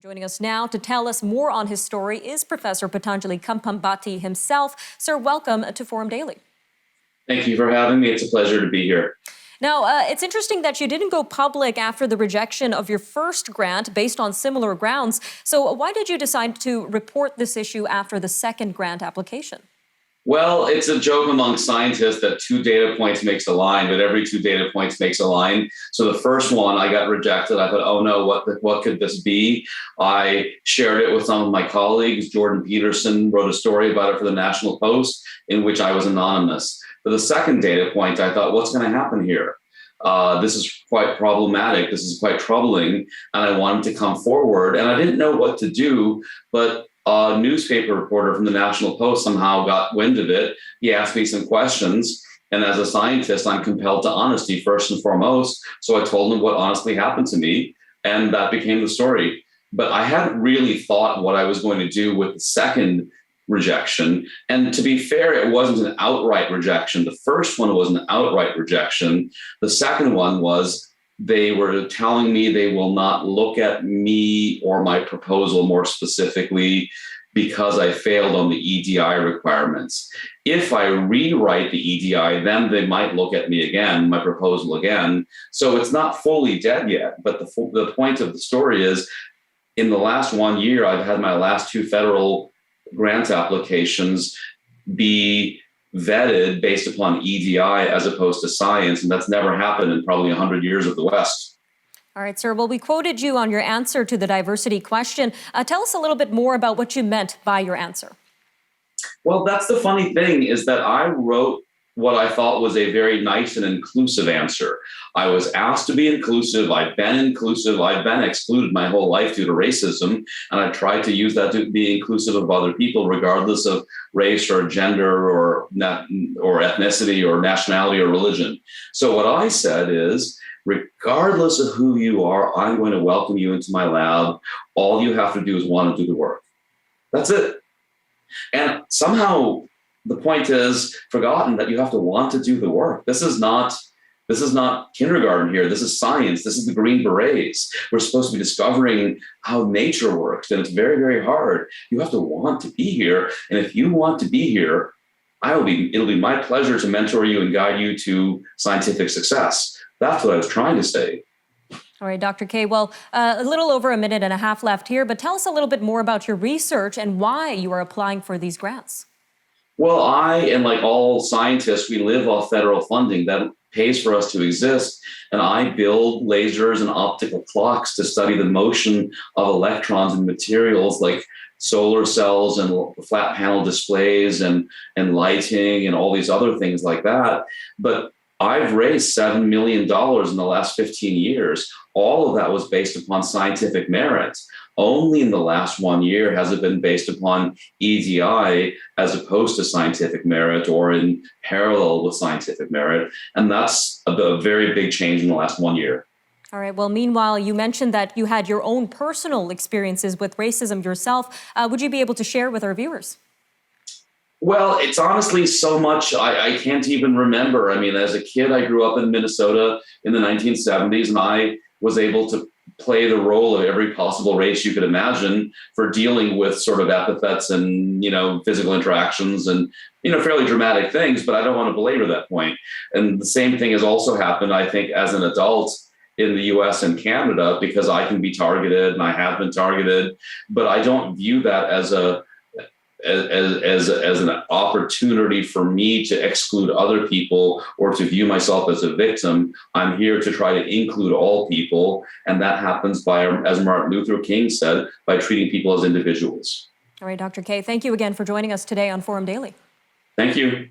Joining us now to tell us more on his story is Professor Patanjali Kambhampati himself. Sir, welcome to Forum Daily. Thank you for having me. It's a pleasure to be here. Now, it's interesting that you didn't go public after the rejection of your first grant based on similar grounds. So why did you decide to report this issue after the second grant application? Well, it's a joke among scientists that 2 data points makes a line, but every 2 data points makes a line. So the first one, I got rejected. I thought, oh no, what could this be? I shared it with some of my colleagues. Jordan Peterson wrote a story about it for the National Post, in which I was anonymous. For the second data point, I thought, what's going to happen here? This is quite problematic. This is quite troubling. And I wanted to come forward. And I didn't know what to do, but a newspaper reporter from the National Post somehow got wind of it. He asked me some questions. And as a scientist, I'm compelled to honesty first and foremost. So I told him what honestly happened to me. And that became the story. But I hadn't really thought what I was going to do with the second rejection. And to be fair, it wasn't an outright rejection. The first one was an outright rejection. The second one was they were telling me they will not look at me or my proposal more specifically because I failed on the EDI requirements. If I rewrite the EDI, then they might look at me again, my proposal again. So it's not fully dead yet. But the point of the story is, in the last 1 year, I've had my last 2 federal grant applications be vetted based upon EDI as opposed to science. And that's never happened in probably 100 years of the West. All right, sir. Well, we quoted you on your answer to the diversity question. Tell us a little bit more about what you meant by your answer. Well, that's the funny thing, is that I wrote what I thought was a very nice and inclusive answer. I was asked to be inclusive. I've been inclusive. I've been excluded my whole life due to racism. And I tried to use that to be inclusive of other people, regardless of race or gender or ethnicity or nationality or religion. So what I said is, regardless of who you are, I'm going to welcome you into my lab. All you have to do is want to do the work. That's it. And somehow the point is forgotten that you have to want to do the work. This is not kindergarten here. This is science. This is the Green Berets. We're supposed to be discovering how nature works, and it's very, very hard. You have to want to be here. And if you want to be here, it'll be my pleasure to mentor you and guide you to scientific success. That's what I was trying to say. All right, Dr. K. Well, a little over a minute and a half left here, but tell us a little bit more about your research and why you are applying for these grants. Well, I, and like all scientists, we live off federal funding that pays for us to exist. And I build lasers and optical clocks to study the motion of electrons and materials like solar cells and flat panel displays and lighting and all these other things like that. But I've raised $7 million in the last 15 years. All of that was based upon scientific merit. Only in the last 1 year has it been based upon EDI as opposed to scientific merit or in parallel with scientific merit. And that's a very big change in the last 1 year. All right. Well, meanwhile, you mentioned that you had your own personal experiences with racism yourself. Would you be able to share with our viewers? Well, it's honestly so much I can't even remember. I mean, as a kid, I grew up in Minnesota in the 1970s, and I was able to play the role of every possible race you could imagine for dealing with sort of epithets and, physical interactions and, fairly dramatic things. But I don't want to belabor that point. And the same thing has also happened, I think, as an adult in the US and Canada, because I can be targeted and I have been targeted. But I don't view that as an opportunity for me to exclude other people or to view myself as a victim. I'm here to try to include all people. And that happens by, as Martin Luther King said, by treating people as individuals. All right, Dr. K, thank you again for joining us today on Forum Daily. Thank you.